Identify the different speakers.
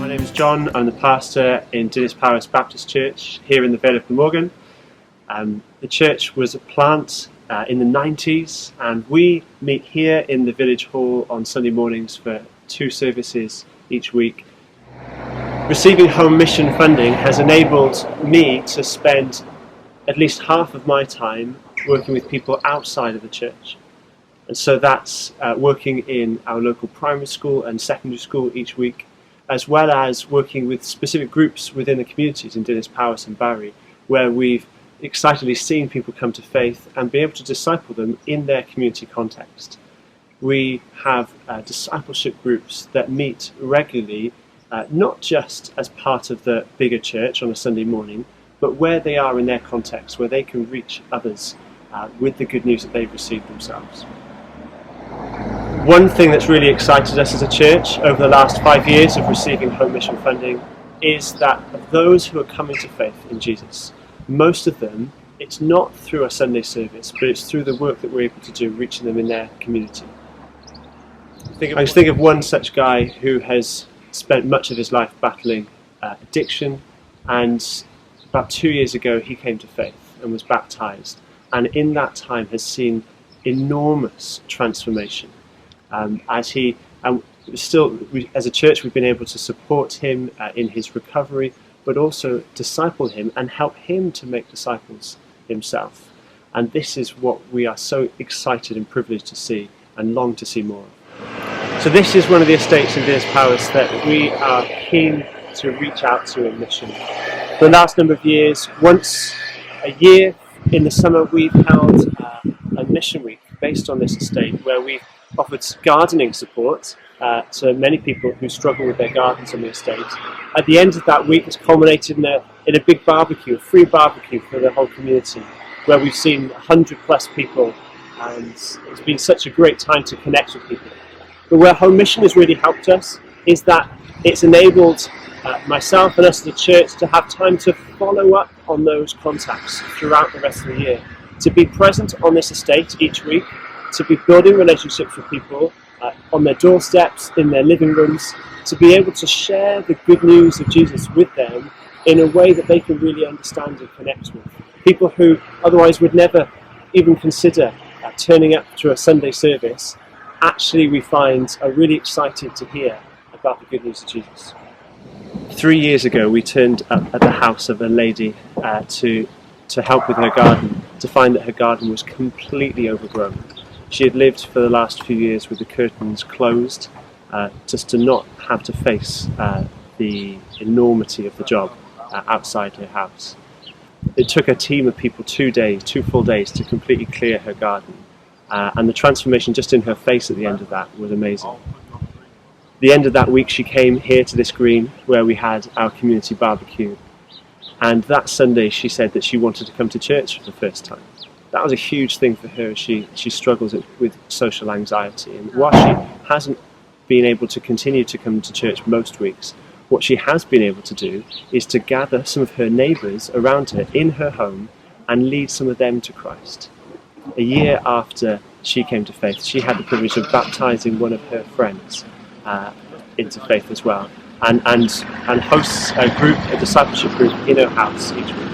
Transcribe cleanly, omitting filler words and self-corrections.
Speaker 1: My name is John. I'm the pastor in Dinas Powys Baptist Church here in the Vale of Glamorgan. The church was a plant in the 90s, and we meet here in the village hall on Sunday mornings for 2 services each week. Receiving Home Mission funding has enabled me to spend at least half of my time working with people outside of the church. And so that's working in our local primary school and secondary school each week, as well as working with specific groups within the communities in Dinas, Powys and Barry, where we've excitedly seen people come to faith and be able to disciple them in their community context. We have discipleship groups that meet regularly, not just as part of the bigger church on a Sunday morning, but where they are in their context, where they can reach others with the good news that they've received themselves. One thing that's really excited us as a church over the last 5 years of receiving Home Mission funding is that of those who are coming to faith in Jesus, most of them, it's not through a Sunday service, but it's through the work that we're able to do, reaching them in their community. I just think of one such guy who has spent much of his life battling addiction, and about 2 years ago he came to faith and was baptised, and in that time has seen enormous transformation. As a church, we've been able to support him in his recovery, but also disciple him and help him to make disciples himself. And this is what we are so excited and privileged to see and long to see more of. So this is one of the estates in Dinas Powys that we are keen to reach out to in mission. For the last number of years, once a year in the summer, we've held a mission week based on this estate, where we've offered gardening support to many people who struggle with their gardens on the estate. At the end of that week, it's culminated in a big barbecue, a free barbecue for the whole community, where we've seen 100+ people, and it's been such a great time to connect with people. But where Home Mission has really helped us is that it's enabled myself and us as a church to have time to follow up on those contacts throughout the rest of the year, to be present on this estate each week, to be building relationships with people on their doorsteps, in their living rooms, to be able to share the good news of Jesus with them in a way that they can really understand and connect with. People who otherwise would never even consider turning up to a Sunday service, actually we find are really excited to hear about the good news of Jesus. 3 years ago we turned up at the house of a lady to help with her garden, to find that her garden was completely overgrown. She had lived for the last few years with the curtains closed, just to not have to face the enormity of the job outside her house. It took a team of people 2 full days to completely clear her garden, and the transformation just in her face at the end of that was amazing. The end of that week she came here to this green where we had our community barbecue, and that Sunday she said that she wanted to come to church for the first time. That was a huge thing for her. She struggles with social anxiety, and while she hasn't been able to continue to come to church most weeks, what she has been able to do is to gather some of her neighbours around her in her home and lead some of them to Christ. A year after she came to faith, she had the privilege of baptising one of her friends into faith as well, and hosts a discipleship group in her house each week.